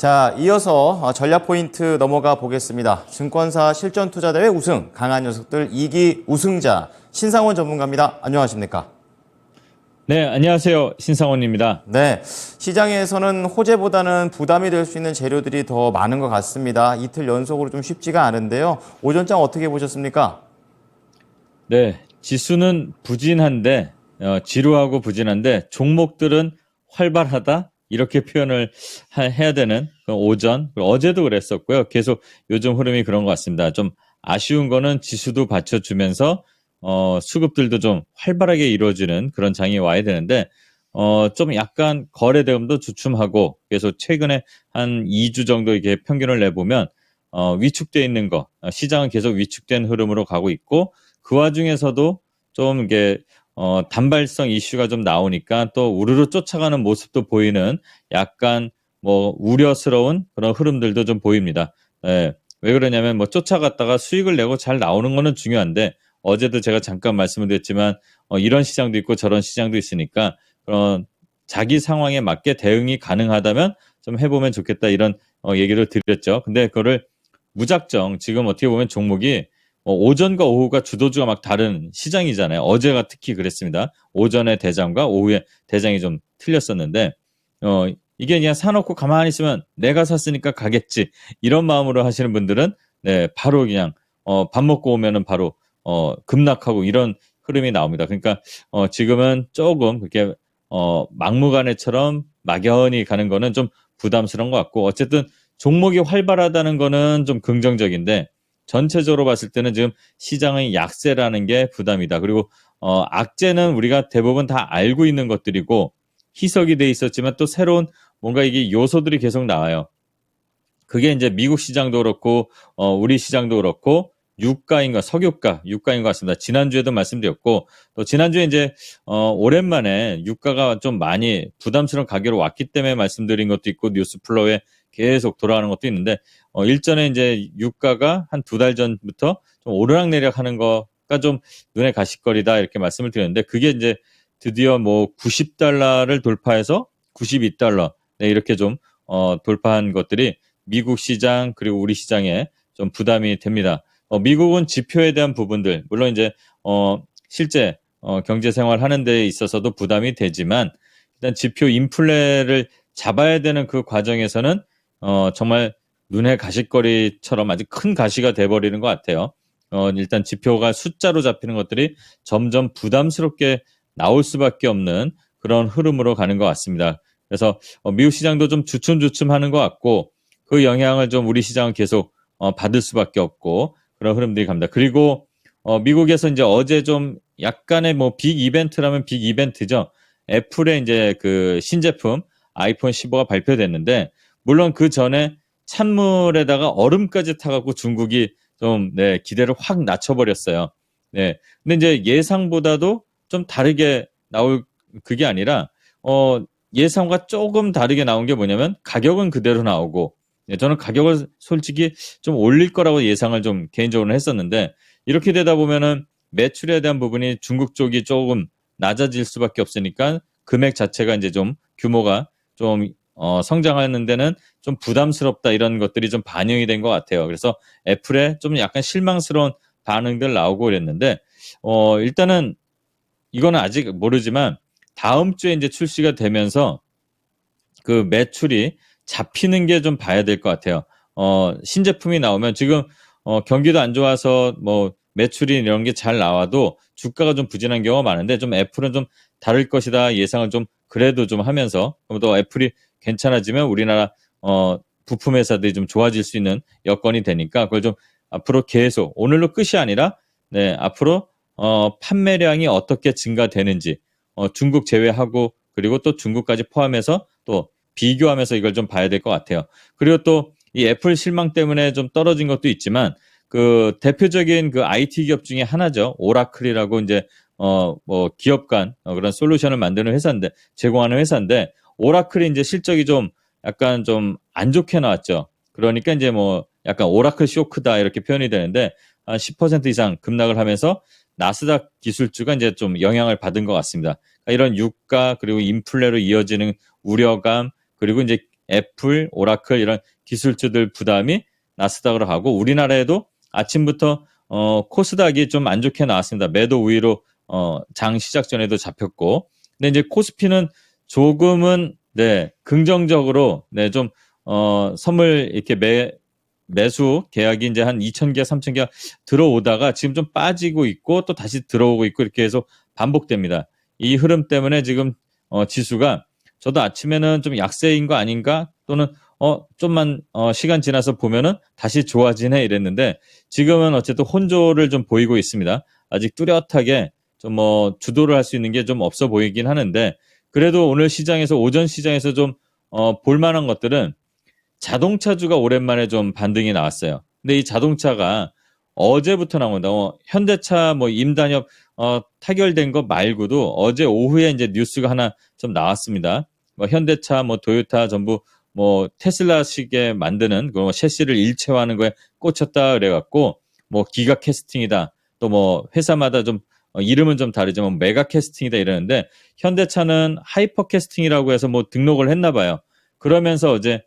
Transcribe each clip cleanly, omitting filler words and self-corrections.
자, 이어서 전략 포인트 넘어가 보겠습니다. 증권사 실전투자대회 우승, 강한 녀석들 2기 우승자 신상원 전문가입니다. 안녕하십니까? 네, 안녕하세요. 신상원입니다. 네, 시장에서는 호재보다는 부담이 될 수 있는 재료들이 더 많은 것 같습니다. 이틀 연속으로 좀 쉽지가 않은데요. 오전장 어떻게 보셨습니까? 네, 지수는 부진한데, 지루하고 부진한데 종목들은 활발하다 이렇게 표현을 해야 되는 오전, 어제도 그랬었고요. 계속 요즘 흐름이 그런 것 같습니다. 좀 아쉬운 거는 지수도 받쳐주면서 수급들도 좀 활발하게 이루어지는 그런 장이 와야 되는데 좀 약간 거래 대금도 주춤하고 그래서 최근에 한 2주 정도 이렇게 평균을 내보면 위축돼 있는 거, 시장은 계속 위축된 흐름으로 가고 있고 그 와중에서도 좀 이게 단발성 이슈가 좀 나오니까 또 우르르 쫓아가는 모습도 보이는 약간 뭐 우려스러운 그런 흐름들도 좀 보입니다. 예, 왜 그러냐면 뭐 쫓아갔다가 수익을 내고 잘 나오는 거는 중요한데 어제도 제가 잠깐 말씀을 드렸지만 이런 시장도 있고 저런 시장도 있으니까 자기 상황에 맞게 대응이 가능하다면 좀 해보면 좋겠다 이런 얘기를 드렸죠. 근데 그거를 무작정 지금 어떻게 보면 종목이 오전과 오후가 주도주가 막 다른 시장이잖아요. 어제가 특히 그랬습니다. 오전에 대장과 오후에 대장이 좀 틀렸었는데 이게 그냥 사놓고 가만히 있으면 내가 샀으니까 가겠지 이런 마음으로 하시는 분들은 네 바로 그냥 밥 먹고 오면은 바로 급락하고 이런 흐름이 나옵니다. 그러니까 지금은 조금 그렇게 막무가내처럼 막연히 가는 거는 좀 부담스러운 것 같고 어쨌든 종목이 활발하다는 거는 좀 긍정적인데 전체적으로 봤을 때는 지금 시장의 약세라는 게 부담이다. 그리고 악재는 우리가 대부분 다 알고 있는 것들이고 희석이 돼 있었지만 또 새로운 뭔가 이게 요소들이 계속 나와요. 그게 이제 미국 시장도 그렇고 우리 시장도 그렇고 유가인가 유가인 것 같습니다. 지난주에도 말씀드렸고 또 지난주에 이제 오랜만에 유가가 좀 많이 부담스러운 가격으로 왔기 때문에 말씀드린 것도 있고 뉴스 플로우에 계속 돌아가는 것도 있는데 일전에 이제 유가가 한 두 달 전부터 좀 오르락내리락 하는 거가 좀 눈에 가시거리다 이렇게 말씀을 드렸는데 그게 이제 드디어 뭐 90달러를 돌파해서 92달러 네, 이렇게 좀 돌파한 것들이 미국 시장 그리고 우리 시장에 좀 부담이 됩니다. 미국은 지표에 대한 부분들 물론 이제 실제 경제 생활 하는 데 있어서도 부담이 되지만 일단 지표 인플레를 잡아야 되는 그 과정에서는 정말 눈에 가시거리처럼 아주 큰 가시가 돼버리는 것 같아요. 일단 지표가 숫자로 잡히는 것들이 점점 부담스럽게 나올 수밖에 없는 그런 흐름으로 가는 것 같습니다. 그래서 미국 시장도 좀 주춤주춤하는 것 같고 그 영향을 좀 우리 시장은 계속 받을 수밖에 없고 그런 흐름들이 갑니다. 그리고 미국에서 이제 어제 좀 약간의 뭐 빅 이벤트라면 빅 이벤트죠. 애플의 이제 그 신제품 아이폰 15가 발표됐는데 물론 그 전에 찬물에다가 얼음까지 타갖고 중국이 좀 네, 기대를 확 낮춰버렸어요. 네. 근데 이제 예상보다도 좀 다르게 나올 그게 아니라 예상과 조금 다르게 나온 게 뭐냐면 가격은 그대로 나오고 네, 저는 가격을 솔직히 좀 올릴 거라고 예상을 좀 개인적으로 했었는데 이렇게 되다 보면은 매출에 대한 부분이 중국 쪽이 조금 낮아질 수밖에 없으니까 금액 자체가 이제 좀 규모가 좀 성장하는 데는 좀 부담스럽다 이런 것들이 좀 반영이 된 것 같아요. 그래서 애플에 좀 약간 실망스러운 반응들 나오고 그랬는데 일단은 이거는 아직 모르지만 다음 주에 이제 출시가 되면서 그 매출이 잡히는 게 좀 봐야 될 것 같아요. 신제품이 나오면 지금 경기도 안 좋아서 뭐 매출이 이런 게 잘 나와도 주가가 좀 부진한 경우가 많은데 좀 애플은 좀 다를 것이다 예상을 좀 그래도 좀 하면서 또 애플이 괜찮아지면 우리나라 부품 회사들이 좀 좋아질 수 있는 여건이 되니까 그걸 좀 앞으로 계속 오늘로 끝이 아니라 네 앞으로 판매량이 어떻게 증가되는지 중국 제외하고 그리고 또 중국까지 포함해서 또 비교하면서 이걸 좀 봐야 될 것 같아요. 그리고 또 이 애플 실망 때문에 좀 떨어진 것도 있지만 그 대표적인 그 IT 기업 중에 하나죠. 오라클이라고 이제 뭐 기업 간 그런 솔루션을 만드는 회사인데 제공하는 회사인데 오라클이 이제 실적이 좀 약간 좀 안 좋게 나왔죠. 그러니까 이제 뭐 약간 오라클 쇼크다 이렇게 표현이 되는데 한 10% 이상 급락을 하면서 나스닥 기술주가 이제 좀 영향을 받은 것 같습니다. 그러니까 이런 유가 그리고 인플레로 이어지는 우려감 그리고 이제 애플, 오라클 이런 기술주들 부담이 나스닥으로 가고 우리나라에도 아침부터 코스닥이 좀 안 좋게 나왔습니다. 매도 우위로 장 시작 전에도 잡혔고, 근데 이제 코스피는 조금은 긍정적으로 좀 선물 이렇게 매수 계약이 이제 한 2,000개, 3,000개 들어오다가 지금 좀 빠지고 있고 또 다시 들어오고 있고 이렇게 해서 반복됩니다. 이 흐름 때문에 지금 지수가 저도 아침에는 좀 약세인 거 아닌가 또는 좀만 시간 지나서 보면은 다시 좋아지네 이랬는데 지금은 어쨌든 혼조를 좀 보이고 있습니다. 아직 뚜렷하게 좀 주도를 할 수 있는 게 좀 없어 보이긴 하는데 그래도 오늘 시장에서 오전 시장에서 좀 볼만한 것들은 자동차주가 오랜만에 좀 반등이 나왔어요. 근데 이 자동차가 어제부터 나온다. 현대차 임단협 타결된 거 말고도 어제 오후에 이제 뉴스가 하나 좀 나왔습니다. 현대차, 도요타 전부 테슬라식에 만드는 그 셰시를 일체화하는 거에 꽂혔다 그래갖고 기가 캐스팅이다. 또 회사마다 좀 이름은 좀 다르지만 메가 캐스팅이다 이러는데 현대차는 하이퍼 캐스팅이라고 해서 등록을 했나 봐요. 그러면서 어제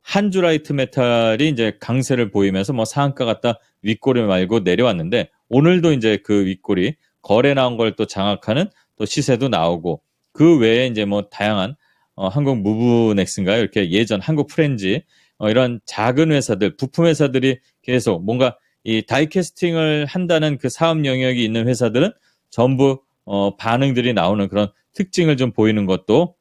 한주라이트 메탈이 이제 강세를 보이면서 상한가 갔다 윗꼬리 말고 내려왔는데 오늘도 이제 그 윗꼬리 거래 나온 걸 또 장악하는 또 시세도 나오고 그 외에 이제 다양한 한국 무브넥스인가요? 이렇게 예전 한국 프렌지 이런 작은 회사들 부품 회사들이 계속 뭔가 이 다이캐스팅을 한다는 그 사업 영역이 있는 회사들은 전부 반응들이 나오는 그런 특징을 좀 보이는 것도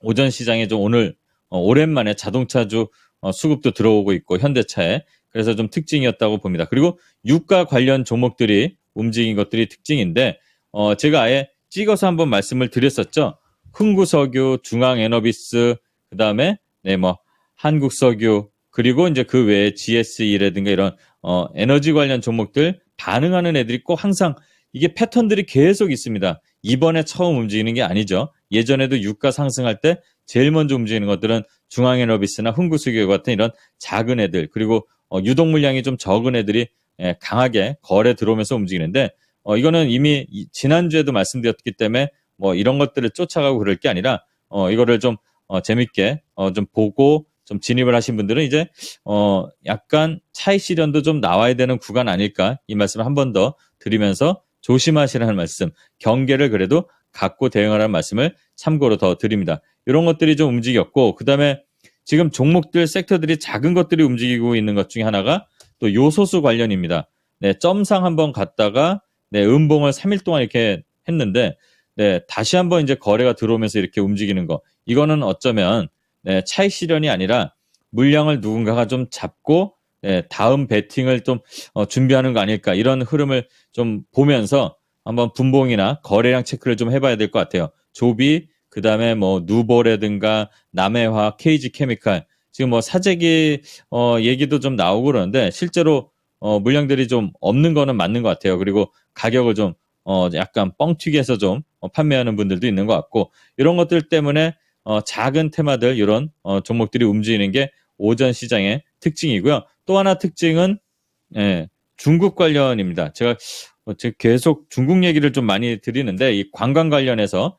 오전 시장에 좀 오늘 오랜만에 자동차주 수급도 들어오고 있고 현대차에 그래서 좀 특징이었다고 봅니다. 그리고 유가 관련 종목들이 움직인 것들이 특징인데 제가 아예 찍어서 한번 말씀을 드렸었죠. 흥구석유, 중앙에너비스, 그다음에 한국석유 그리고 이제 그 외에 GSE라든가 이런 에너지 관련 종목들 반응하는 애들이 꼭 항상 이게 패턴들이 계속 있습니다. 이번에 처음 움직이는 게 아니죠. 예전에도 유가 상승할 때 제일 먼저 움직이는 것들은 중앙에너비스나 흥구석유 같은 이런 작은 애들 그리고 유동 물량이 좀 적은 애들이 강하게 거래 들어오면서 움직이는데 이거는 이미 지난주에도 말씀드렸기 때문에 이런 것들을 쫓아가고 그럴 게 아니라 이거를 좀 재밌게 좀 보고 좀 진입을 하신 분들은 이제 약간 차익 실현도 좀 나와야 되는 구간 아닐까 이 말씀을 한 번 더 드리면서 조심하시라는 말씀, 경계를 그래도 갖고 대응하라는 말씀을 참고로 더 드립니다. 이런 것들이 좀 움직였고 그다음에 지금 종목들 섹터들이 작은 것들이 움직이고 있는 것 중에 하나가 또 요소수 관련입니다. 점상 한번 갔다가 음봉을 3일 동안 이렇게 했는데 다시 한번 이제 거래가 들어오면서 이렇게 움직이는 거. 이거는 어쩌면 차익 실현이 아니라 물량을 누군가가 좀 잡고 다음 베팅을 좀 준비하는 거 아닐까 이런 흐름을 좀 보면서 한번 분봉이나 거래량 체크를 좀 해봐야 될 것 같아요. 조비 그다음에 누보라든가 남해화, KG케미칼 지금 사재기 얘기도 좀 나오고 그러는데 실제로 물량들이 좀 없는 거는 맞는 것 같아요. 그리고 가격을 좀 약간 뻥튀기 해서 좀 판매하는 분들도 있는 것 같고 이런 것들 때문에 작은 테마들 이런 종목들이 움직이는 게 오전 시장의 특징이고요. 또 하나 특징은 중국 관련입니다. 제가 계속 중국 얘기를 좀 많이 드리는데 이 관광 관련해서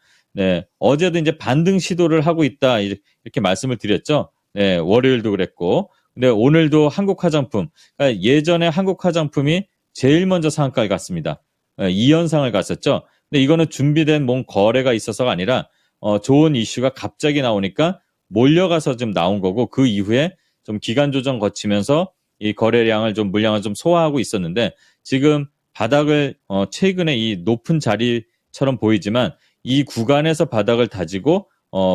어제도 이제 반등 시도를 하고 있다 이렇게 말씀을 드렸죠. 월요일도 그랬고 근데 오늘도 한국 화장품 그러니까 예전에 한국 화장품이 제일 먼저 상한가를 갔습니다. 2연상을 갔었죠. 근데 이거는 준비된 거래가 있어서가 아니라 좋은 이슈가 갑자기 나오니까 몰려가서 좀 나온 거고 그 이후에 좀 기간 조정 거치면서 이 거래량을 좀 물량을 좀 소화하고 있었는데 지금 바닥을 최근에 이 높은 자리처럼 보이지만 이 구간에서 바닥을 다지고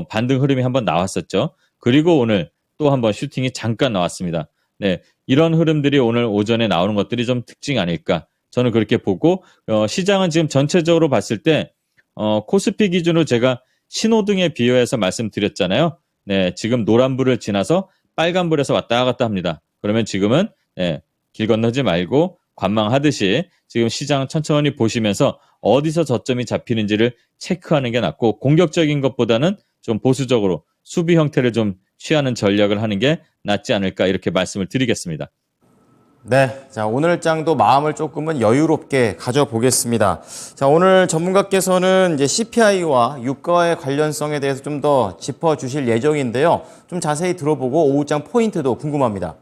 반등 흐름이 한번 나왔었죠. 그리고 오늘 또 한번 슈팅이 잠깐 나왔습니다. 이런 흐름들이 오늘 오전에 나오는 것들이 좀 특징 아닐까 저는 그렇게 보고 시장은 지금 전체적으로 봤을 때 코스피 기준으로 제가 신호등에 비유해서 말씀드렸잖아요. 지금 노란불을 지나서 빨간불에서 왔다 갔다 합니다. 그러면 지금은 길 건너지 말고 관망하듯이 지금 시장 천천히 보시면서 어디서 저점이 잡히는지를 체크하는 게 낫고 공격적인 것보다는 좀 보수적으로 수비 형태를 좀 취하는 전략을 하는 게 낫지 않을까 이렇게 말씀을 드리겠습니다. 네, 자 오늘 장도 마음을 조금은 여유롭게 가져보겠습니다. 자 오늘 전문가께서는 이제 CPI와 유가의 관련성에 대해서 좀 더 짚어주실 예정인데요. 좀 자세히 들어보고 오후장 포인트도 궁금합니다.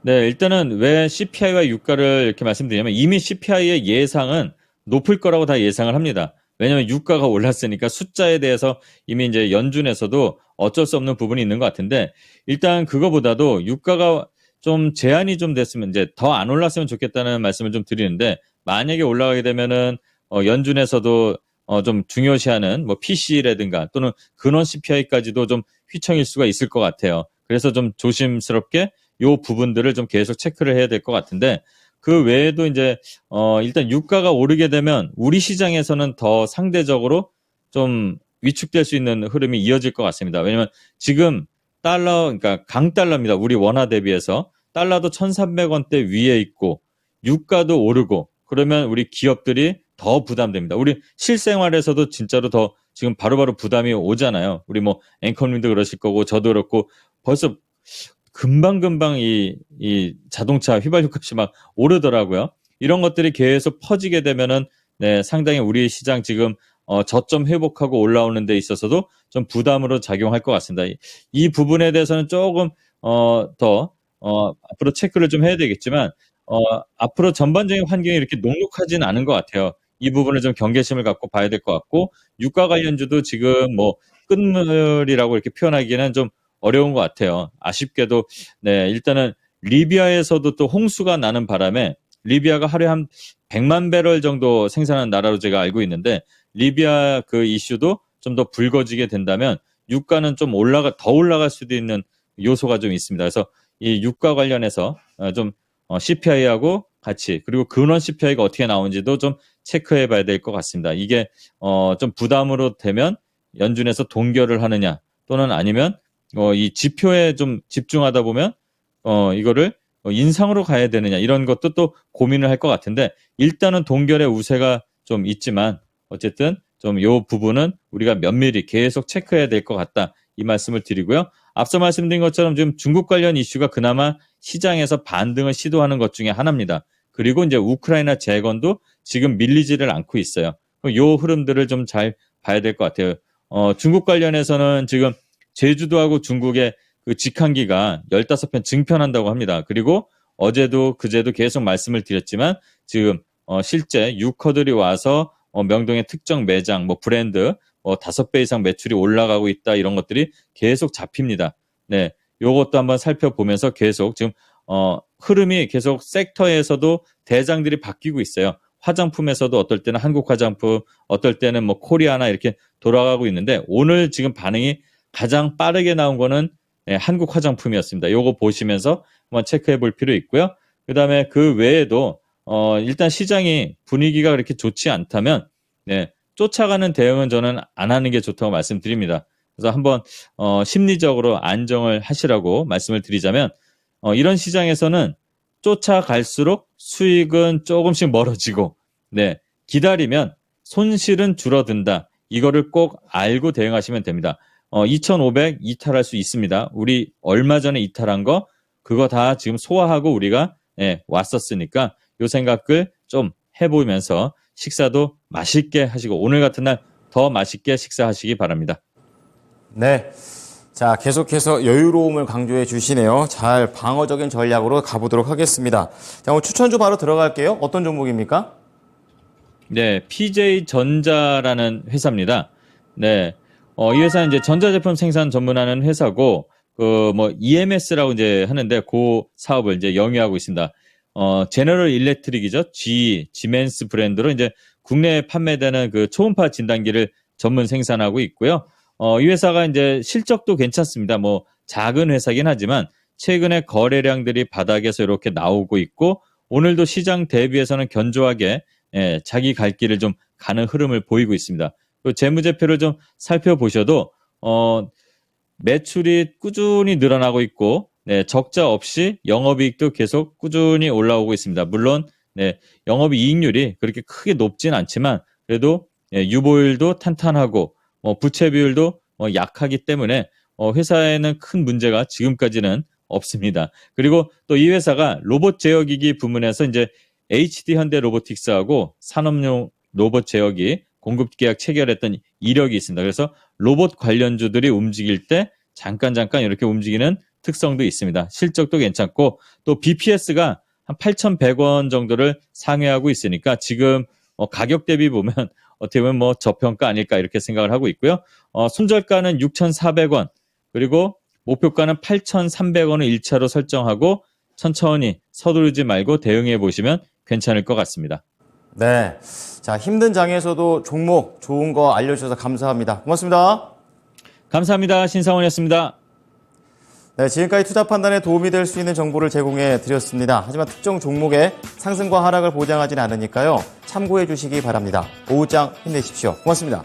네, 일단은 왜 CPI와 유가를 이렇게 말씀드리냐면 이미 CPI의 예상은 높을 거라고 다 예상을 합니다. 왜냐하면 유가가 올랐으니까 숫자에 대해서 이미 이제 연준에서도 어쩔 수 없는 부분이 있는 것 같은데 일단 그거보다도 유가가 좀 제한이 좀 됐으면 이제 더 안 올랐으면 좋겠다는 말씀을 좀 드리는데 만약에 올라가게 되면은 연준에서도 좀 중요시하는 뭐 PC라든가 또는 근원 CPI까지도 좀 휘청일 수가 있을 것 같아요. 그래서 좀 조심스럽게 요 부분들을 좀 계속 체크를 해야 될 것 같은데 그 외에도 이제 일단 유가가 오르게 되면 우리 시장에서는 더 상대적으로 좀 위축될 수 있는 흐름이 이어질 것 같습니다. 왜냐하면 지금 달러 그러니까 강달러입니다. 우리 원화 대비해서 달러도 1,300원대 위에 있고 유가도 오르고 그러면 우리 기업들이 더 부담됩니다. 우리 실생활에서도 진짜로 더 지금 바로바로 부담이 오잖아요. 우리 뭐 앵커님도 그러실 거고 저도 그렇고 벌써 금방금방 이 자동차 휘발유 값이 막 오르더라고요. 이런 것들이 계속 퍼지게 되면은 네, 상당히 우리 시장 지금 저점 회복하고 올라오는 데 있어서도 좀 부담으로 작용할 것 같습니다. 이 부분에 대해서는 조금 더 앞으로 체크를 좀 해야 되겠지만 앞으로 전반적인 환경이 이렇게 녹록하진 않은 것 같아요. 이 부분을 좀 경계심을 갖고 봐야 될 것 같고 유가 관련주도 지금 뭐 끝물이라고 이렇게 표현하기에는 좀 어려운 것 같아요. 아쉽게도 네 일단은 리비아에서도 또 홍수가 나는 바람에 리비아가 하루에 한 100만 배럴 정도 생산하는 나라로 제가 알고 있는데 리비아 그 이슈도 좀 더 불거지게 된다면 유가는 좀 더 올라갈 수도 있는 요소가 좀 있습니다. 그래서 이 유가 관련해서 좀 CPI하고 같이 그리고 근원 CPI가 어떻게 나오는지도 좀 체크해 봐야 될 것 같습니다. 이게 좀 부담으로 되면 연준에서 동결을 하느냐 또는 아니면 이 지표에 좀 집중하다 보면 이거를 인상으로 가야 되느냐 이런 것도 또 고민을 할 것 같은데 일단은 동결의 우세가 좀 있지만 어쨌든 좀 요 부분은 우리가 면밀히 계속 체크해야 될 것 같다 이 말씀을 드리고요. 앞서 말씀드린 것처럼 지금 중국 관련 이슈가 그나마 시장에서 반등을 시도하는 것 중에 하나입니다. 그리고 이제 우크라이나 재건도 지금 밀리지를 않고 있어요. 요 흐름들을 좀 잘 봐야 될 것 같아요. 중국 관련해서는 지금 제주도하고 중국의 그 직항기가 15편 증편한다고 합니다. 그리고 어제도 그제도 계속 말씀을 드렸지만 지금 실제 유커들이 와서 명동의 특정 매장, 뭐 브랜드 5배 이상 매출이 올라가고 있다 이런 것들이 계속 잡힙니다. 네, 요것도 한번 살펴보면서 계속 지금 흐름이 계속 섹터에서도 대장들이 바뀌고 있어요. 화장품에서도 어떨 때는 한국 화장품, 어떨 때는 뭐 코리아나 이렇게 돌아가고 있는데 오늘 지금 반응이 가장 빠르게 나온 거는 한국 화장품이었습니다. 요거 보시면서 한번 체크해 볼 필요 있고요. 그다음에 그 외에도 일단 시장이 분위기가 그렇게 좋지 않다면 네, 쫓아가는 대응은 저는 안 하는 게 좋다고 말씀드립니다. 그래서 한번 심리적으로 안정을 하시라고 말씀을 드리자면 이런 시장에서는 쫓아갈수록 수익은 조금씩 멀어지고 네, 기다리면 손실은 줄어든다. 이거를 꼭 알고 대응하시면 됩니다. 2,500 이탈할 수 있습니다. 우리 얼마 전에 이탈한 거 그거 다 지금 소화하고 우리가 왔었으니까 요 생각을 좀 해보면서 식사도 맛있게 하시고 오늘 같은 날 더 맛있게 식사하시기 바랍니다. 네. 자, 계속해서 여유로움을 강조해 주시네요. 잘 방어적인 전략으로 가보도록 하겠습니다. 자, 오늘 추천주 바로 들어갈게요. 어떤 종목입니까? 네, PJ전자라는 회사입니다. 네, 이 회사는 이제 전자제품 생산 전문하는 회사고, 그 뭐 EMS라고 이제 하는데 그 사업을 이제 영위하고 있습니다. 제너럴 일렉트릭이죠. 지멘스 브랜드로 이제 국내에 판매되는 그 초음파 진단기를 전문 생산하고 있고요. 이 회사가 이제 실적도 괜찮습니다. 뭐 작은 회사긴 하지만 최근에 거래량들이 바닥에서 이렇게 나오고 있고 오늘도 시장 대비해서는 견조하게 자기 갈 길을 좀 가는 흐름을 보이고 있습니다. 그 재무제표를 좀 살펴보셔도 매출이 꾸준히 늘어나고 있고 적자 없이 영업이익도 계속 꾸준히 올라오고 있습니다. 물론 영업이익률이 그렇게 크게 높진 않지만 그래도 유보율도 탄탄하고 부채 비율도 약하기 때문에 회사에는 큰 문제가 지금까지는 없습니다. 그리고 또 이 회사가 로봇 제어기기 부문에서 이제 HD 현대 로보틱스하고 산업용 로봇 제어기 공급 계약 체결했던 이력이 있습니다. 그래서 로봇 관련주들이 움직일 때 잠깐 이렇게 움직이는 특성도 있습니다. 실적도 괜찮고 또 BPS가 한 8,100원 정도를 상회하고 있으니까 지금 가격 대비 보면 어떻게 보면 뭐 저평가 아닐까 이렇게 생각을 하고 있고요. 손절가는 6,400원 그리고 목표가는 8,300원을 1차로 설정하고 천천히 서두르지 말고 대응해 보시면 괜찮을 것 같습니다. 네. 자, 힘든 장에서도 종목 좋은 거 알려주셔서 감사합니다. 고맙습니다. 감사합니다. 신상원이었습니다. 네, 지금까지 투자 판단에 도움이 될 수 있는 정보를 제공해 드렸습니다. 하지만 특정 종목의 상승과 하락을 보장하지는 않으니까요. 참고해 주시기 바랍니다. 오후장 힘내십시오. 고맙습니다.